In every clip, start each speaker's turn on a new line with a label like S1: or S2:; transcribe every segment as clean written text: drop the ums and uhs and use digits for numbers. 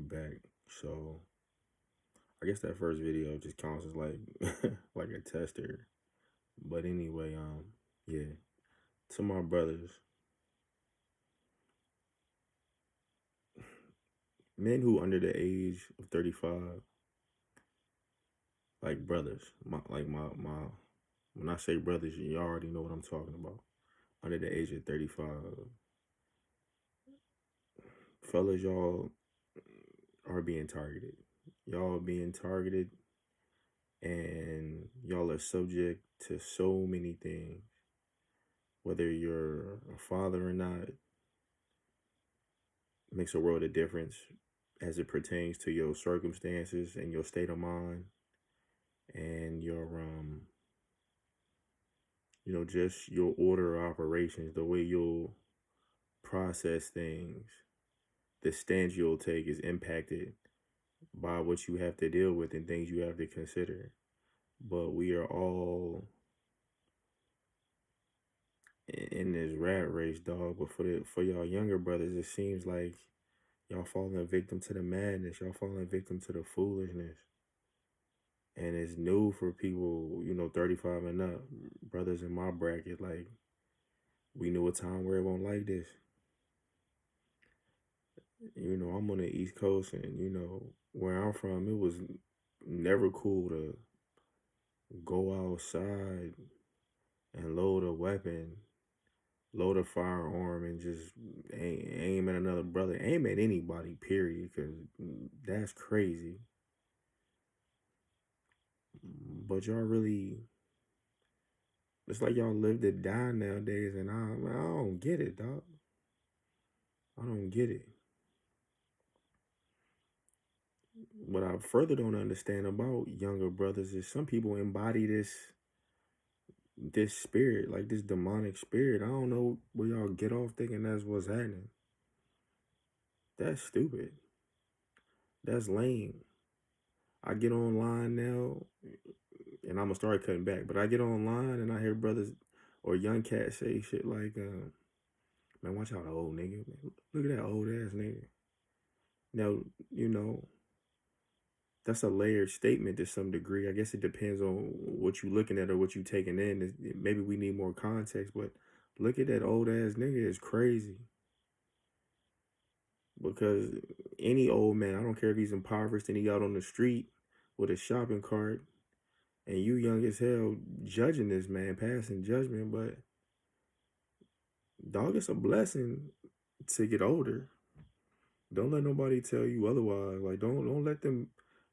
S1: back. So I guess that first video just counts as like like a tester. But anyway, yeah. To my brothers, men who under the age of 35, like brothers, my when I say brothers, you already know what I'm talking about. Under the age of 35, fellas, y'all are being targeted. Y'all are being targeted and y'all are subject to so many things. Whether you're a father or not makes a world of difference as it pertains to your circumstances and your state of mind and your just your order of operations, the way you'll process things, the stance you'll take is impacted by what you have to deal with and things you have to consider. But we are all in this rat race, dog. But for y'all younger brothers, it seems like y'all falling victim to the madness. Y'all falling victim to the foolishness. And it's new for people, 35 and up. Brothers in my bracket, like, we knew a time where it won't like this. I'm on the East Coast, and, where I'm from, it was never cool to go outside and load a weapon, load a firearm, and just aim at another brother. Aim at anybody, period, because that's crazy. But y'all really, it's like y'all live to die nowadays, and I don't get it, dog. I don't get it. What I further don't understand about younger brothers is some people embody this spirit, like this demonic spirit. I don't know where y'all get off thinking that's what's happening. That's stupid. That's lame. I get online now, and I'm gonna start cutting back. But I get online and I hear brothers or young cats say shit like, "Man, watch out, old nigga. Man, look at that old ass nigga." Now, you know, that's a layered statement to some degree. I guess it depends on what you're looking at or what you're taking in. Maybe we need more context, but look at that old ass nigga is crazy. Because any old man, I don't care if he's impoverished and he out on the street with a shopping cart, and you young as hell judging this man, passing judgment, but dog, it's a blessing to get older. Don't let nobody tell you otherwise. Like don't let them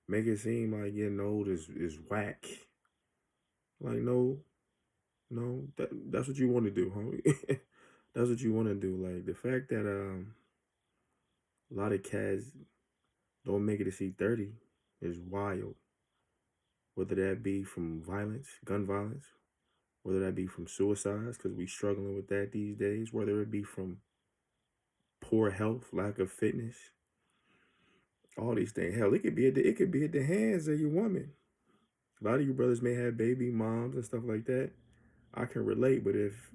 S1: make it seem like getting old is whack. Like no, that's what you want to do, homie. That's what you want to do. Like the fact that a lot of cats don't make it to see 30 is wild. Whether that be from violence, gun violence, whether that be from suicides, because we struggling with that these days, whether it be from poor health, lack of fitness, all these things. Hell, it could be at the hands of your woman. A lot of you brothers may have baby moms and stuff like that. I can relate, but if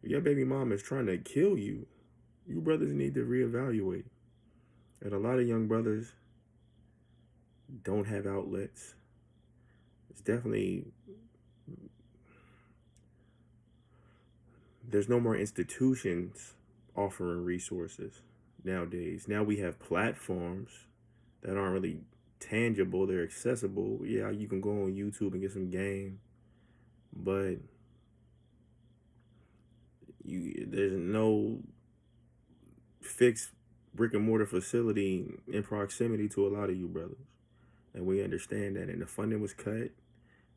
S1: your baby mom is trying to kill you, you brothers need to reevaluate. And a lot of young brothers don't have outlets. It's definitely, there's no more institutions offering resources nowadays. Now we have platforms that aren't really tangible, they're accessible. Yeah, you can go on YouTube and get some game, but there's no fixed brick and mortar facility in proximity to a lot of you brothers. And we understand that, and the funding was cut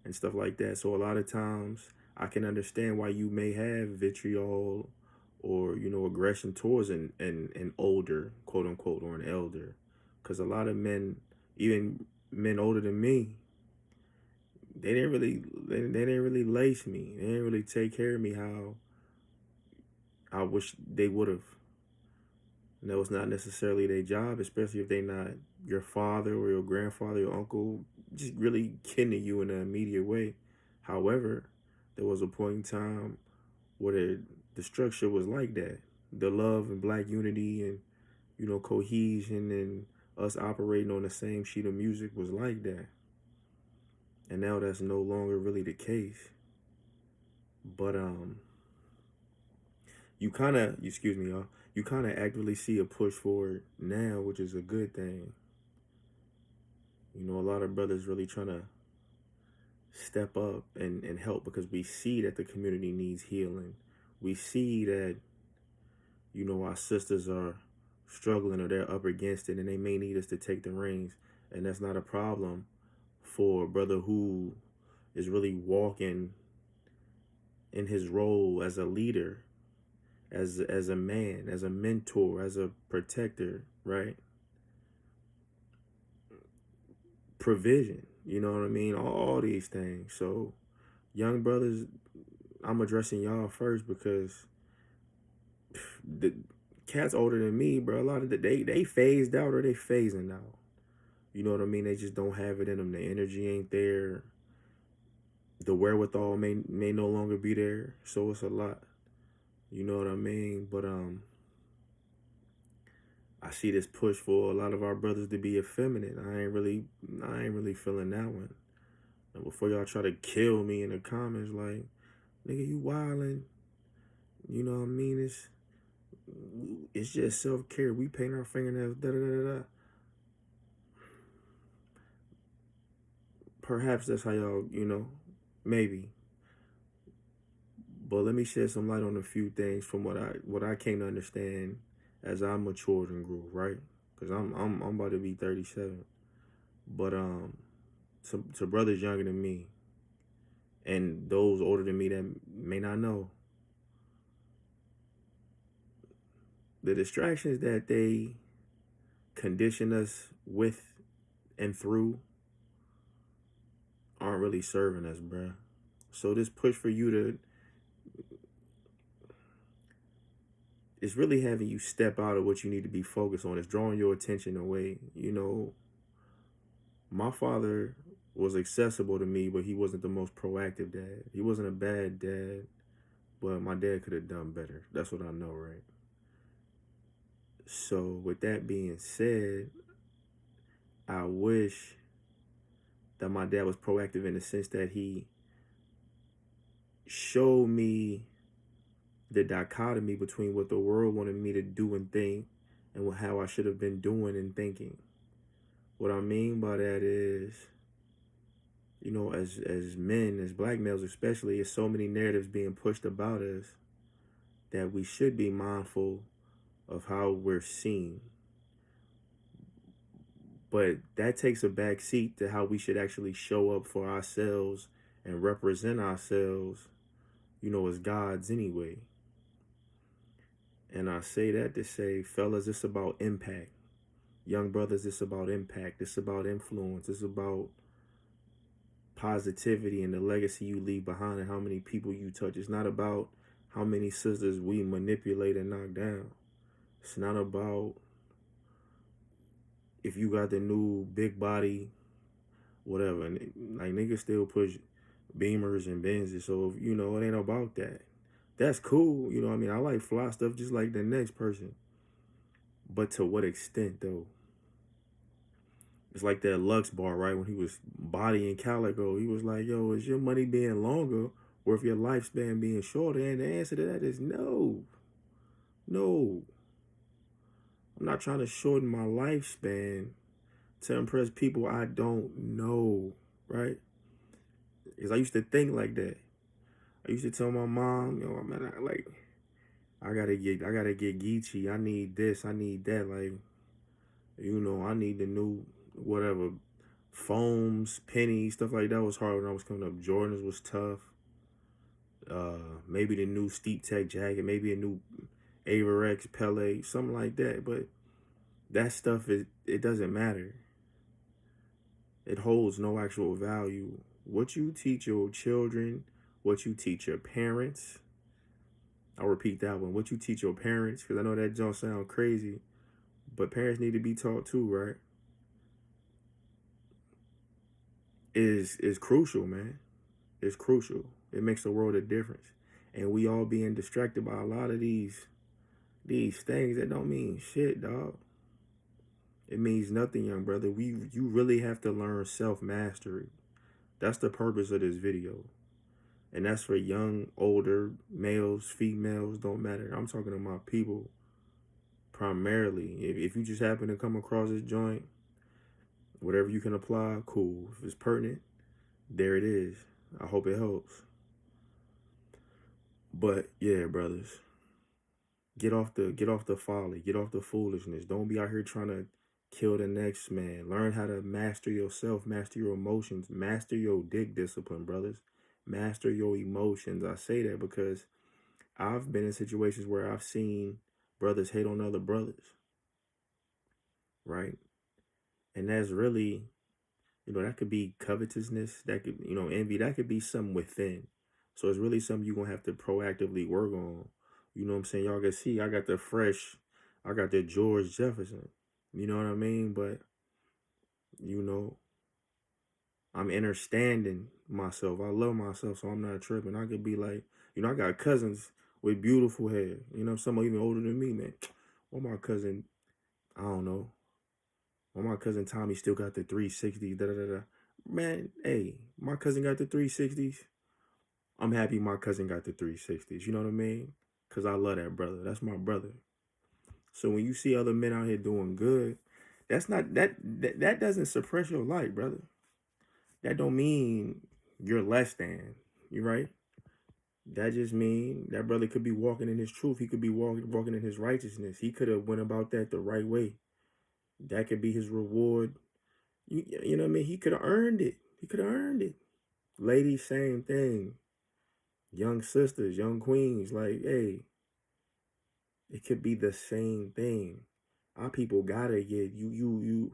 S1: and stuff like that. So a lot of times I can understand why you may have vitriol or aggression towards an older, quote unquote, or an elder, because a lot of men, even men older than me, they didn't really lace me. They didn't really take care of me how I wish they would have. And that was not necessarily their job, especially if they not your father or your grandfather, your uncle, just really kin to you in an immediate way. However, there was a point in time where the structure was like that. The love and black unity and cohesion and us operating on the same sheet of music was like that. And now that's no longer really the case. But excuse me, y'all, you kind of actively see a push for it now, which is a good thing. A lot of brothers really trying to step up and help, because we see that the community needs healing. We see that, our sisters are struggling or they're up against it, and they may need us to take the reins. And that's not a problem for a brother who is really walking in his role as a leader, as a man, as a mentor, as a protector, right? Provision, you know what I mean? All these things. So, young brothers, I'm addressing y'all first, because the cats older than me, bro, a lot of they phased out or they phasing out. You know what I mean? They just don't have it in them. The energy ain't there. The wherewithal may no longer be there. So it's a lot. You know what I mean? But I see this push for a lot of our brothers to be effeminate. I ain't really feeling that one. And before y'all try to kill me in the comments, like, nigga, you wildin'. You know what I mean? It's just self-care. We paint our fingernails, da da da da. Perhaps that's how y'all, maybe. But let me shed some light on a few things from what I came to understand as I matured and grew, right? Because I'm about to be 37. But to brothers younger than me and those older than me that may not know, the distractions that they condition us with and through aren't really serving us, bruh. So this push for you to, it's really having you step out of what you need to be focused on. It's drawing your attention away. My father was accessible to me, but he wasn't the most proactive dad. He wasn't a bad dad, but my dad could have done better. That's what I know, right? So with that being said, I wish that my dad was proactive in the sense that he showed me the dichotomy between what the world wanted me to do and think and how I should have been doing and thinking. What I mean by that is, as men, as black males especially, there's so many narratives being pushed about us that we should be mindful of how we're seen. But that takes a back seat to how we should actually show up for ourselves and represent ourselves, as gods anyway. And I say that to say, fellas, it's about impact. Young brothers, it's about impact. It's about influence. It's about positivity and the legacy you leave behind and how many people you touch. It's not about how many sisters we manipulate and knock down. It's not about if you got the new big body, whatever. And like, niggas still push Beamers and Benzes. So, it ain't about that. That's cool. I like fly stuff just like the next person. But to what extent, though? It's like that Lux bar, right? When he was bodying Calico, he was like, yo, is your money being longer or if your lifespan being shorter? And the answer to that is no. No. I'm not trying to shorten my lifespan to impress people I don't know, right? Because I used to think like that. I used to tell my mom, man, I gotta get Geechee. I need this, I need that. Like, I need the new whatever foams, pennies, stuff like that was hard when I was coming up. Jordans was tough. Maybe the new Steep Tech jacket, maybe a new Avirex Pele, something like that. But that stuff it doesn't matter. It holds no actual value. What you teach your children, what you teach your parents. I'll repeat that one. What you teach your parents, because I know that don't sound crazy, but parents need to be taught too, right? Is crucial, man. It's crucial. It makes the world a difference. And we all being distracted by a lot of these These things that don't mean shit, dog. It means nothing, young brother. You really have to learn self-mastery. That's the purpose of this video. And that's for young, older, males, females, don't matter. I'm talking to my people primarily. If you just happen to come across this joint, whatever you can apply, cool. If it's pertinent, there it is. I hope it helps. But yeah, brothers, get off the folly, get off the foolishness. Don't be out here trying to kill the next man. Learn how to master yourself, master your emotions, master your dick discipline, brothers. Master your emotions. I say that because I've been in situations where I've seen brothers hate on other brothers, right? And that's really, that could be covetousness, that could, envy, that could be something within. So it's really something you're gonna have to proactively work on. You know what I'm saying? Y'all can see I got the George Jefferson. You know what I mean? But you know, I'm understanding myself. I love myself, so I'm not tripping. I could be like, I got cousins with beautiful hair. Some are even older than me, man. Well, my cousin, I don't know. Well, my cousin Tommy still got the 360s. Da da da da. Man, hey, my cousin got the 360s. I'm happy my cousin got the 360s. You know what I mean? Cause I love that brother. That's my brother. So when you see other men out here doing good, that's not that doesn't suppress your light, brother. That don't mean you're less than. You right? That just mean that brother could be walking in his truth. He could be walking in his righteousness. He could have went about that the right way. That could be his reward. You know what I mean? He could have earned it. He could have earned it. Ladies, same thing. Young sisters, young queens, like, hey, it could be the same thing. Our people gotta get you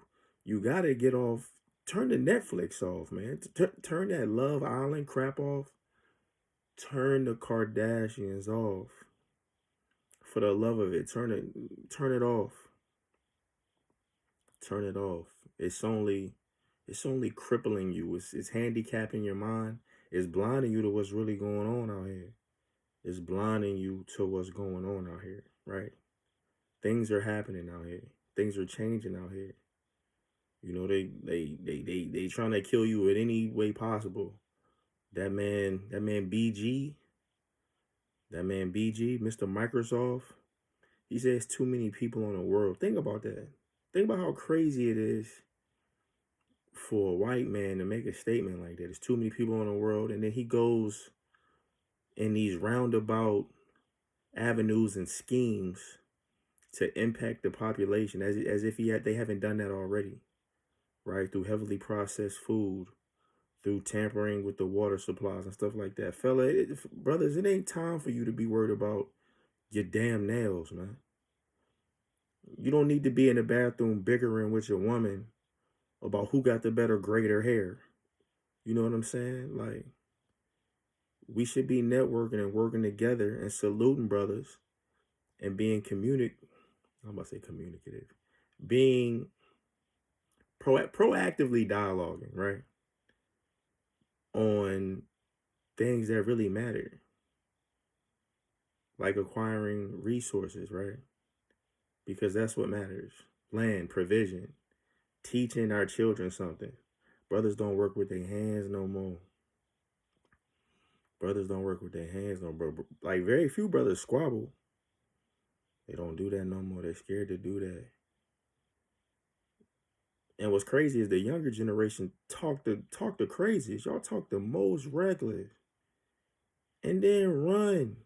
S1: gotta get off. Turn the Netflix off, man. Turn that Love Island crap off. Turn the Kardashians off. For the love of it, turn it off. Turn it off. It's only crippling you. It's handicapping your mind. It's blinding you to what's really going on out here. It's blinding you to what's going on out here, right? Things are happening out here. Things are changing out here. They trying to kill you in any way possible. That man BG, Mr. Microsoft, he says too many people in the world. Think about that. Think about how crazy it is for a white man to make a statement like that. There's too many people in the world, and then he goes in these roundabout avenues and schemes to impact the population as if they haven't done that already, right? Through heavily processed food, through tampering with the water supplies and stuff like that. Brothers, it ain't time for you to be worried about your damn nails, man. You don't need to be in the bathroom bickering with your woman about who got the better greater hair. You know what I'm saying? Like, we should be networking and working together and saluting brothers and being I'm about to say communicative. Being proactively dialoguing, right? On things that really matter. Like acquiring resources, right? Because that's what matters. Land, provision, teaching our children something. Brothers don't work with their hands no more. Brothers don't work with their hands no more. Like, very few brothers squabble. They don't do that no more. They're scared to do that. And what's crazy is the younger generation talk the craziest. Y'all talk the most reckless. And then run.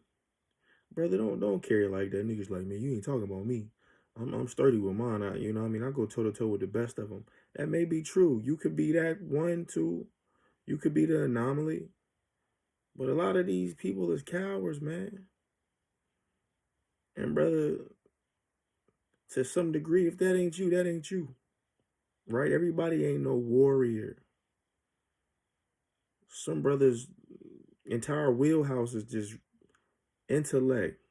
S1: Brother, don't carry it like that. Niggas like, man, you ain't talking about me. I'm sturdy with mine. You know what I mean? I go toe to toe with the best of them. That may be true. You could be that one, too. You could be the anomaly. But a lot of these people is cowards, man. And brother, to some degree, if that ain't you, that ain't you. Right? Everybody ain't no warrior. Some brothers' entire wheelhouse is just intellect.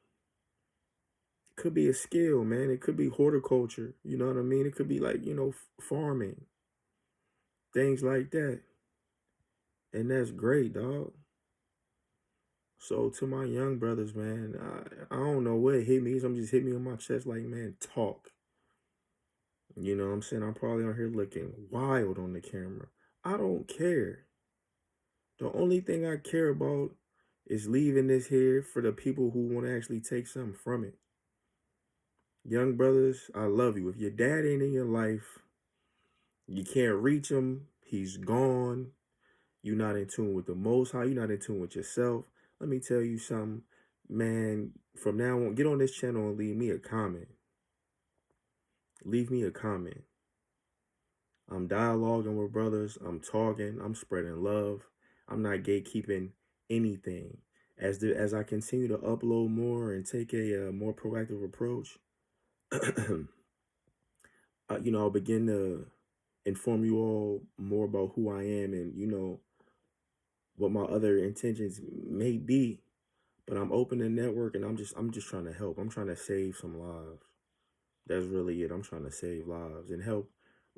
S1: Could be a skill, man. It could be horticulture. You know what I mean? It could be like, farming. Things like that. And that's great, dog. So to my young brothers, man, I don't know what hit me. Some just hit me on my chest like, man, talk. You know what I'm saying? I'm probably on here looking wild on the camera. I don't care. The only thing I care about is leaving this here for the people who want to actually take something from it. Young brothers, I love you. If your dad ain't in your life, you can't reach him. He's gone. You're not in tune with the Most High. You're not in tune with yourself. Let me tell you something, man. From now on, get on this channel and leave me a comment. Leave me a comment. I'm dialoguing with brothers. I'm talking. I'm spreading love. I'm not gatekeeping anything. As I continue to upload more and take a more proactive approach, I'll begin to inform you all more about who I am and what my other intentions may be. But I'm open to network and I'm just trying to help. I'm trying to save some lives. That's really it. I'm trying to save lives and help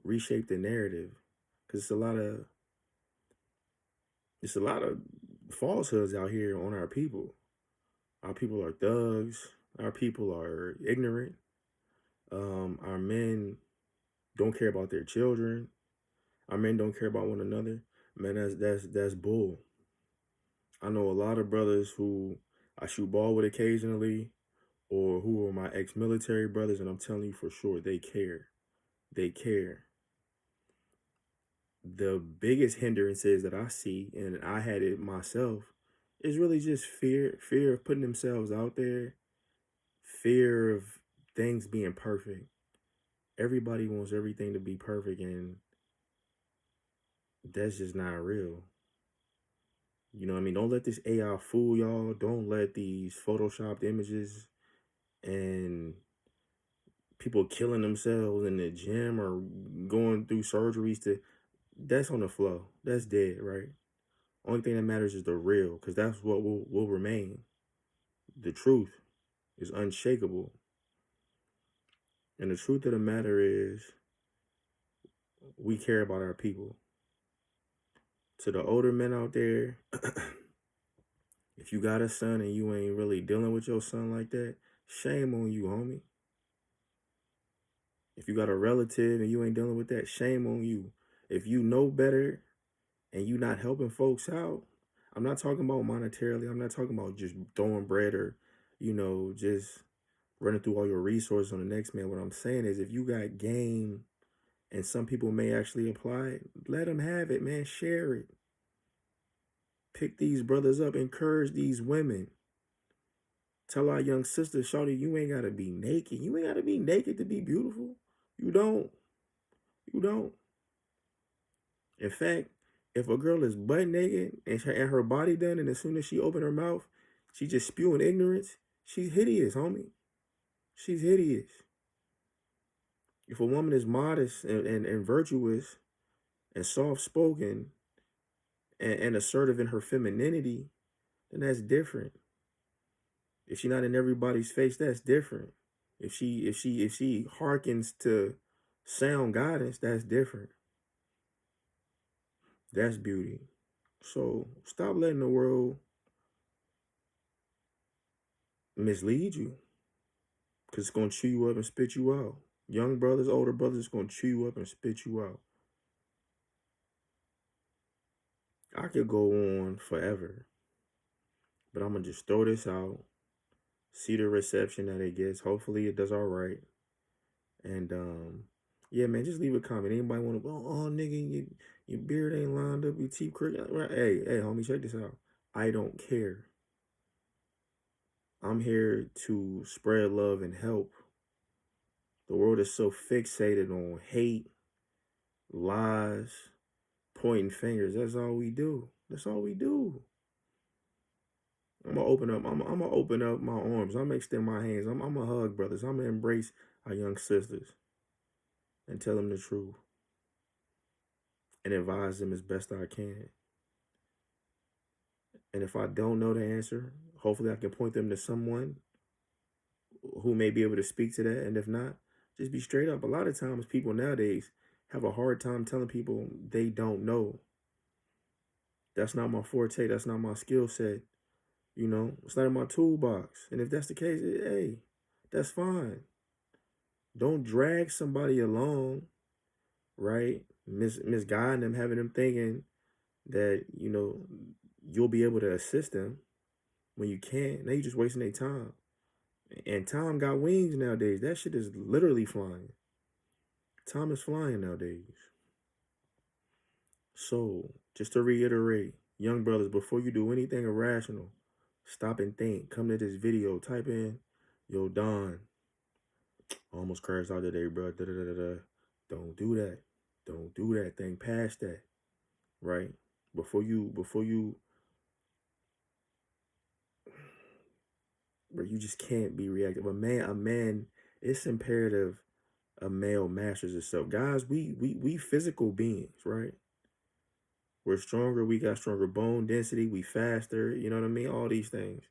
S1: reshape the narrative. Cause it's a lot of falsehoods out here on our people. Our people are thugs. Our people are ignorant. Our men don't care about their children. Our men don't care about one another. Man, that's bull. I know a lot of brothers who I shoot ball with occasionally, or who are my ex-military brothers, and I'm telling you for sure, they care. They care. The biggest hindrances that I see, and I had it myself, is really just fear of putting themselves out there, fear of things being perfect. Everybody wants everything to be perfect, and that's just not real. You know what I mean? Don't let this AI fool y'all. Don't let these photoshopped images and people killing themselves in the gym or going through surgeries that's on the flow. That's dead, right? Only thing that matters is the real, because that's what will remain. The truth is unshakable. And the truth of the matter is, we care about our people. To the older men out there, if you got a son and you ain't really dealing with your son like that, shame on you, homie. If you got a relative and you ain't dealing with that, shame on you. If you know better and you not helping folks out, I'm not talking about monetarily. I'm not talking about just throwing bread or, just running through all your resources on the next man. What I'm saying is, if you got game and some people may actually apply it, let them have it, man. Share it. Pick these brothers up. Encourage these women. Tell our young sisters, shawty, you ain't gotta be naked. You ain't gotta be naked to be beautiful. You don't. You don't. In fact, if a girl is butt naked and her body done, and as soon as she open her mouth, she just spewing ignorance, she's hideous, homie. She's hideous. If a woman is modest and virtuous and soft spoken and assertive in her femininity, then that's different. If she's not in everybody's face, that's different. If she hearkens to sound guidance, that's different. That's beauty. So stop letting the world mislead you, because it's gonna chew you up and spit you out. Young brothers, older brothers, it's gonna chew you up and spit you out. I could go on forever, but I'm gonna just throw this out, see the reception that it gets. Hopefully it does all right. And yeah, man, just leave a comment. Anybody want to, oh nigga, your beard ain't lined up, your teeth crooked. Right? Hey, homie, check this out. I don't care. I'm here to spread love and help. The world is so fixated on hate, lies, pointing fingers. That's all we do. That's all we do. I'm gonna open up. I'm gonna open up my arms. I'm gonna extend my hands. I'm gonna hug brothers. I'm gonna embrace our young sisters and tell them the truth and advise them as best I can. And if I don't know the answer, hopefully I can point them to someone who may be able to speak to that. And if not, just be straight up. A lot of times people nowadays have a hard time telling people they don't know. That's not my forte. That's not my skill set. You know, it's not in my toolbox. And if that's the case, hey, that's fine. Don't drag somebody along, right? Misguiding them, having them thinking that, you know, you'll be able to assist them when you can't. Now you're just wasting their time. And time got wings nowadays. That shit is literally flying. Time is flying nowadays. So, just to reiterate, young brothers, before you do anything irrational, stop and think. Come to this video, type in, yo, Don, almost crashed out today, bro. Da, da, da, da, da. Don't do that. Don't do that. Think past that, right? Before you, bro, you just can't be reactive. A man, it's imperative a male masters itself. Guys, we physical beings, right? We're stronger. We got stronger bone density. We faster. You know what I mean? All these things.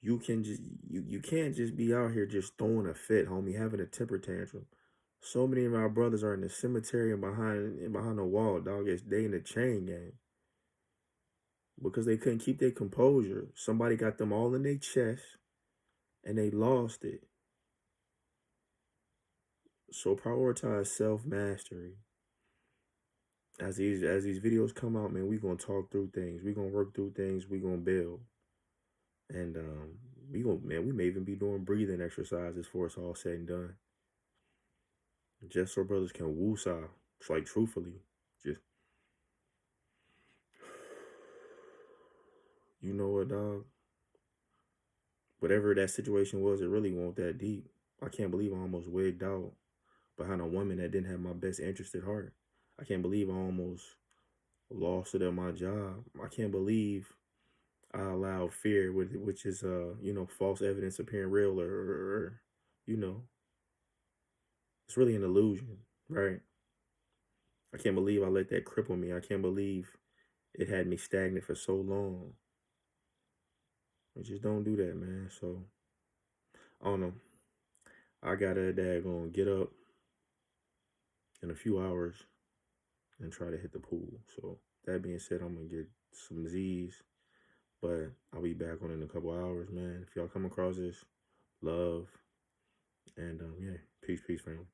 S1: You can just you can't just be out here just throwing a fit, homie, having a temper tantrum. So many of our brothers are in the cemetery and behind the wall, dog. They in the chain gang because they couldn't keep their composure. Somebody got them all in their chest and they lost it. So prioritize self mastery. As these videos come out, man, we gonna talk through things. We gonna work through things. We gonna build, and we may even be doing breathing exercises before it's all said and done. Just so brothers can woosah. It's like truthfully, just you know what, dog. Whatever that situation was, it really wasn't that deep. I can't believe I almost wigged out behind a woman that didn't have my best interest at heart. I can't believe I almost lost it at my job. I can't believe I allowed fear, which is you know, false evidence appearing real, or you know, it's really an illusion, right? I can't believe I let that cripple me. I can't believe it had me stagnant for so long. I just don't do that, man. So I don't know. I gotta daggone get up in a few hours and try to hit the pool. So that being said, I'm gonna get some Z's, but I'll be back on in a couple hours, man. If y'all come across this, love, and yeah, peace, family.